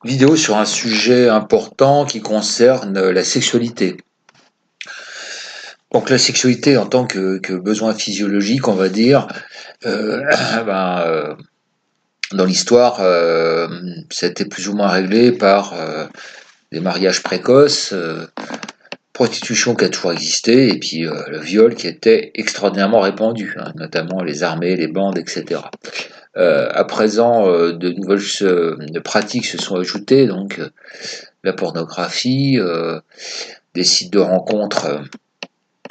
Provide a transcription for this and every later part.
Vidéo sur un sujet important qui concerne la sexualité. Donc la sexualité en tant que besoin physiologique, on va dire, euh, ben, euh, dans l'histoire, ça a été plus ou moins réglé par des mariages précoces, prostitution qui a toujours existé, et puis le viol qui était extraordinairement répandu, hein, notamment les armées, les bandes, etc. À présent, de nouvelles pratiques se sont ajoutées, donc la pornographie, des sites de rencontres,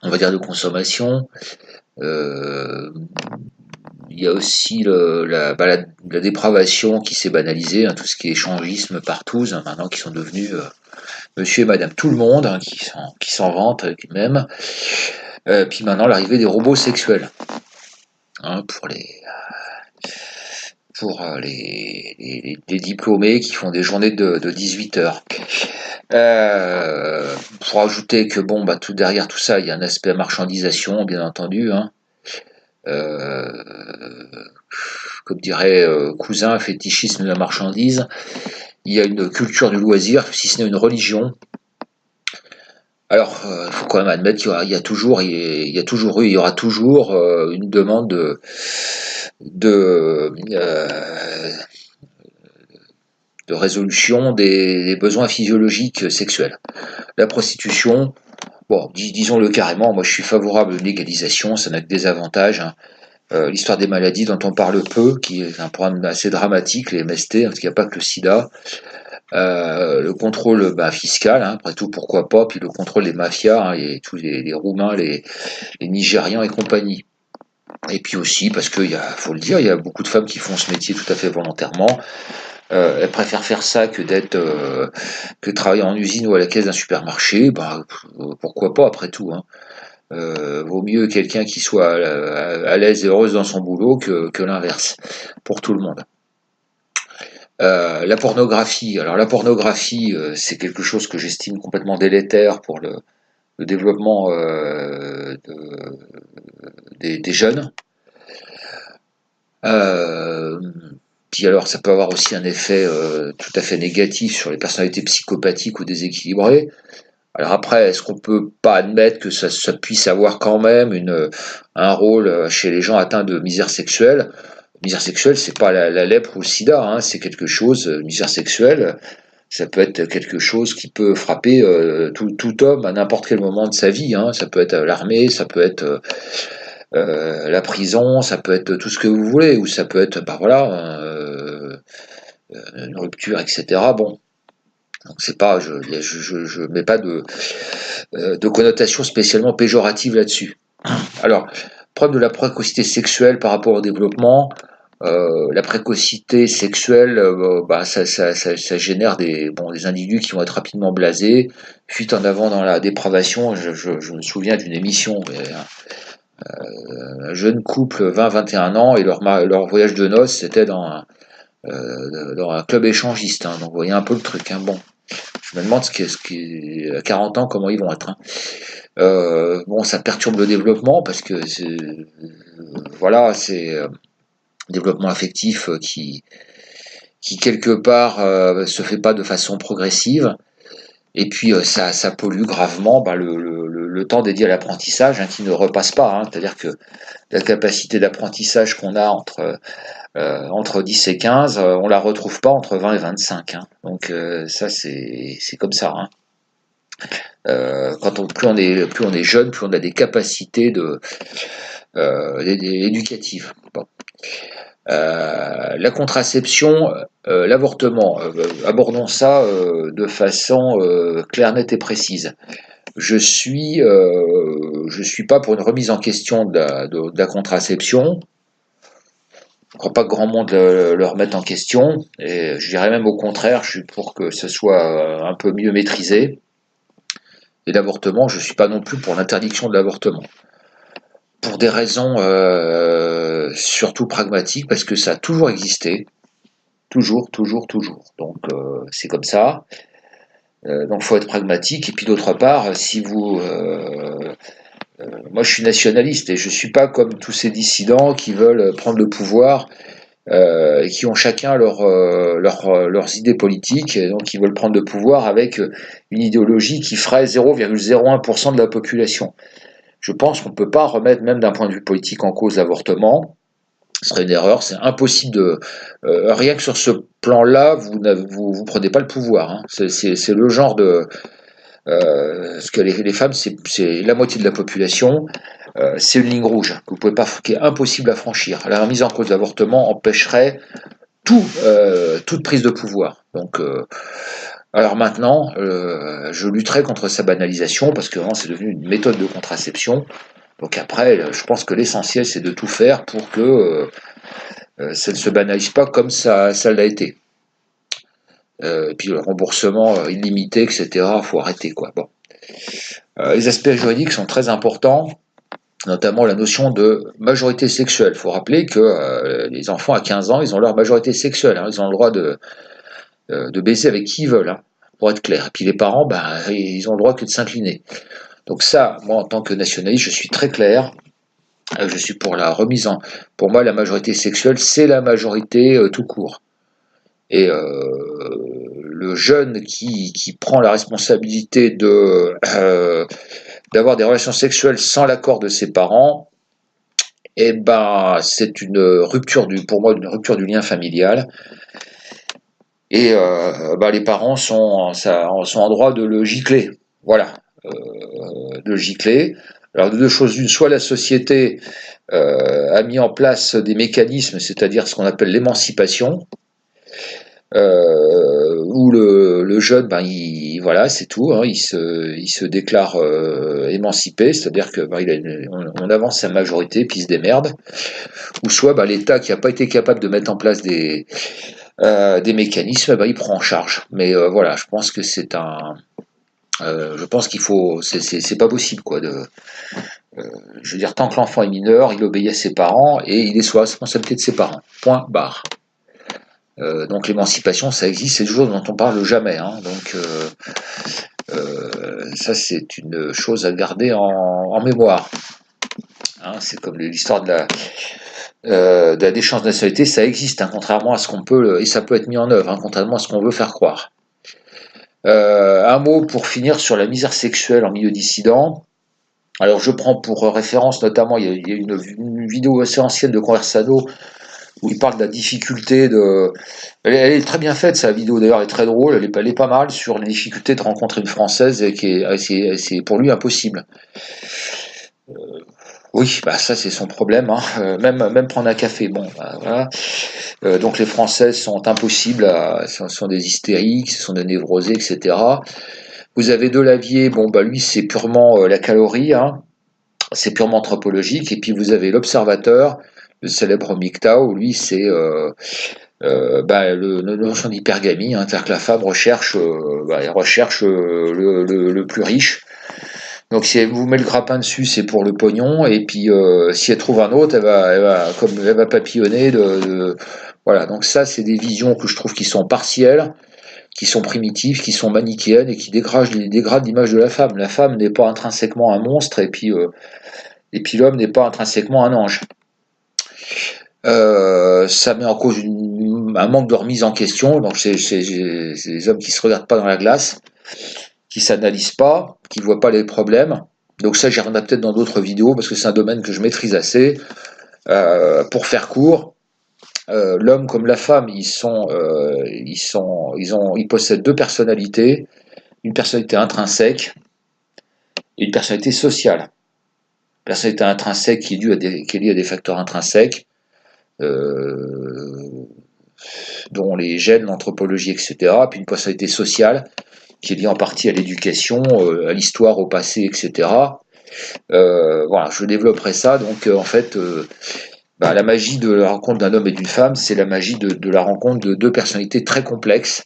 on va dire de consommation. Euh, il y a aussi la dépravation qui s'est banalisée, hein, tout ce qui est échangisme partout, hein, maintenant qui sont devenus monsieur et madame tout le monde, hein, qui s'en vantent même. Puis maintenant l'arrivée des robots sexuels, hein, pour les diplômés qui font des journées de 18 heures. Pour ajouter que bon, bah, tout derrière tout ça, il y a un aspect marchandisation, bien entendu, hein. Euh, Comme dirait Cousin, fétichisme de la marchandise. Il y a une culture du loisir, si ce n'est une religion. Alors, il faut quand même admettre qu'il y a toujours, il y a toujours eu, il y aura toujours une demande de de résolution des besoins physiologiques sexuels. La prostitution, bon, disons-le carrément, moi je suis favorable à une légalisation, ça n'a que des avantages, hein. L'histoire des maladies dont on parle peu, qui est un problème assez dramatique, les MST, parce qu'il n'y a pas que le sida. Le contrôle fiscal, hein, après tout, pourquoi pas, puis le contrôle des mafias, hein, et tous les Roumains, les Nigérians et compagnie. Et puis aussi, parce qu'il faut le dire, il y a beaucoup de femmes qui font ce métier tout à fait volontairement. Elles préfèrent faire ça que travailler en usine ou à la caisse d'un supermarché. Bah, pourquoi pas, après tout, hein. Vaut mieux quelqu'un qui soit à l'aise et heureuse dans son boulot que l'inverse, pour tout le monde. La pornographie. Alors la pornographie, c'est quelque chose que j'estime complètement délétère pour le développement des jeunes. Euh, Puis alors ça peut avoir aussi un effet tout à fait négatif sur les personnalités psychopathiques ou déséquilibrées. Alors après, est-ce qu'on peut pas admettre que ça puisse avoir quand même un rôle chez les gens atteints de misère sexuelle? Misère sexuelle, c'est pas la lèpre ou le sida, hein, c'est quelque chose, misère sexuelle, ça peut être quelque chose qui peut frapper tout homme à n'importe quel moment de sa vie, hein. Ça peut être l'armée, ça peut être la prison, ça peut être tout ce que vous voulez, ou ça peut être, bah voilà, une rupture, etc. Bon, donc c'est pas, je mets pas de connotation spécialement péjorative là-dessus. Alors, problème de la précocité sexuelle par rapport au développement. La précocité sexuelle, ça génère des individus qui vont être rapidement blasés. Fuite en avant dans la dépravation. Je me souviens d'une émission, un jeune couple 20-21 ans et leur voyage de noces, c'était dans un club échangiste, hein. Donc vous voyez un peu le truc, hein. Bon, je me demande à 40 ans comment ils vont être, hein. Bon, ça perturbe le développement parce que voilà, c'est développement affectif qui quelque part se fait pas de façon progressive. Et puis ça pollue gravement le temps dédié à l'apprentissage, hein, qui ne repasse pas, hein. C'est-à-dire que la capacité d'apprentissage qu'on a entre 10 et 15, on la retrouve pas entre 20 et 25, hein. Donc ça c'est comme ça, hein. Plus on est jeune, plus on a des capacités éducatives. Bon. La contraception, l'avortement, abordons ça de façon claire, nette et précise. Je suis pas pour une remise en question de la contraception. Je ne crois pas que grand monde le remette en question. Et je dirais même au contraire, je suis pour que ce soit un peu mieux maîtrisé. Et l'avortement, je ne suis pas non plus pour l'interdiction de l'avortement. Pour des raisons surtout pragmatiques, parce que ça a toujours existé. Toujours, toujours, toujours. Donc c'est comme ça. Donc faut être pragmatique. Et puis d'autre part, si vous... moi je suis nationaliste et je ne suis pas comme tous ces dissidents qui veulent prendre le pouvoir et qui ont chacun leurs idées politiques, et donc qui veulent prendre le pouvoir avec une idéologie qui ferait 0,01% de la population. Je pense qu'on ne peut pas remettre, même d'un point de vue politique, en cause l'avortement. Ce serait une erreur, c'est impossible de... rien que sur ce plan-là, vous prenez pas le pouvoir. Hein. C'est le genre de... parce que les femmes, c'est la moitié de la population. C'est une ligne rouge que vous pouvez pas, qui est impossible à franchir. La remise en cause de l'avortement empêcherait toute prise de pouvoir. Donc, alors maintenant, je lutterai contre sa banalisation parce que c'est devenu une méthode de contraception. Donc après, je pense que l'essentiel, c'est de tout faire pour que ça ne se banalise pas comme ça l'a été. Et puis le remboursement illimité, etc., faut arrêter, quoi. Bon. Les aspects juridiques sont très importants, notamment la notion de majorité sexuelle. Il faut rappeler que les enfants à 15 ans, ils ont leur majorité sexuelle. Hein. Ils ont le droit de baiser avec qui ils veulent, hein, pour être clair. Et puis les parents, ils ont le droit que de s'incliner. Donc ça, moi, en tant que nationaliste, je suis très clair. Je suis pour la remise en... Pour moi, la majorité sexuelle, c'est la majorité tout court. Et le jeune qui prend la responsabilité d'avoir des relations sexuelles sans l'accord de ses parents, eh ben, c'est une rupture pour moi, une rupture du lien familial. Et les parents sont en droit de le gicler. Voilà, de le gicler. Alors, de deux choses une, soit la société a mis en place des mécanismes, c'est-à-dire ce qu'on appelle l'émancipation, où le jeune, voilà, c'est tout, hein, il se déclare émancipé, c'est-à-dire que on avance sa majorité, puis il se démerde, ou soit l'État qui n'a pas été capable de mettre en place des mécanismes, il prend en charge. Mais voilà, je pense que je pense qu'il faut, c'est pas possible, quoi, je veux dire, tant que l'enfant est mineur, il obéit à ses parents et il est sous la responsabilité de ses parents. Point barre. Donc l'émancipation, ça existe, c'est des choses dont on parle jamais. Hein. Donc ça, c'est une chose à garder en mémoire. Hein, c'est comme l'histoire de la déchéance de nationalité, ça existe, hein, contrairement à ce qu'on peut, et ça peut être mis en œuvre, hein, contrairement à ce qu'on veut faire croire. Un mot pour finir sur la misère sexuelle en milieu dissident. Alors je prends pour référence notamment, il y a une vidéo assez ancienne de Conversano où il parle de la difficulté de... Elle est très bien faite, sa vidéo d'ailleurs, elle est très drôle, elle est pas mal sur les difficultés de rencontrer une Française et c'est pour lui impossible. Oui, ça c'est son problème, hein. Même prendre un café, bon, voilà. Donc les Françaises sont impossibles, sont des hystériques, ce sont des névrosés, etc. Vous avez Delavier, bon lui c'est purement la calorie, hein. C'est purement anthropologique, et puis vous avez l'Observateur, le célèbre MGTOW, lui c'est la notion d'hypergamie, hein, c'est-à-dire que la femme recherche, elle recherche le plus riche. Donc si elle vous met le grappin dessus, c'est pour le pognon, et puis si elle trouve un autre, elle va papillonner voilà. Donc ça, c'est des visions que je trouve qui sont partielles, qui sont primitives, qui sont manichéennes et qui dégradent l'image de la femme. La femme n'est pas intrinsèquement un monstre, et puis l'homme n'est pas intrinsèquement un ange. Ça met en cause un manque de remise en question. Donc c'est des hommes qui se regardent pas dans la glace, qui s'analysent pas, qui voient pas les problèmes. Donc ça, j'y reviendrai peut-être dans d'autres vidéos parce que c'est un domaine que je maîtrise assez. Pour faire court, l'homme comme la femme, ils possèdent deux personnalités, une personnalité intrinsèque et une personnalité sociale. La personnalité intrinsèque qui est liée à des facteurs intrinsèques, dont les gènes, l'anthropologie, etc. Puis une personnalité sociale qui est liée en partie à l'éducation, à l'histoire, au passé, etc. Voilà, je développerai ça. Donc en fait, la magie de la rencontre d'un homme et d'une femme, c'est la magie de la rencontre de deux personnalités très complexes.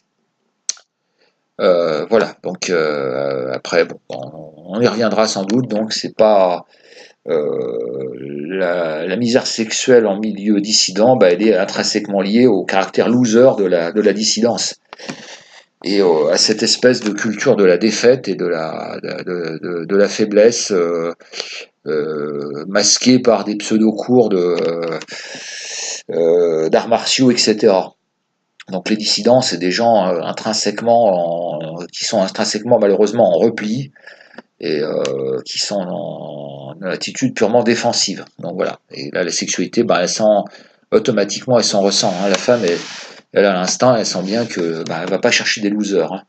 Voilà, donc après, on y reviendra sans doute. Donc c'est pas la misère sexuelle en milieu dissident, elle est intrinsèquement liée au caractère loser de la dissidence et à cette espèce de culture de la défaite et de la faiblesse masquée par des pseudo-cours d'arts martiaux, etc. Donc les dissidents, c'est des gens qui sont intrinsèquement malheureusement en repli et qui sont en attitude purement défensive. Donc voilà. Et là, la sexualité, bah, automatiquement, elle s'en ressent. Hein. La femme, elle à l'instinct, elle sent bien que bah, elle va pas chercher des losers. Hein.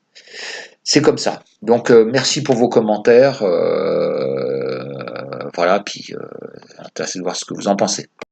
C'est comme ça. Donc merci pour vos commentaires. Voilà, puis intéressé de voir ce que vous en pensez.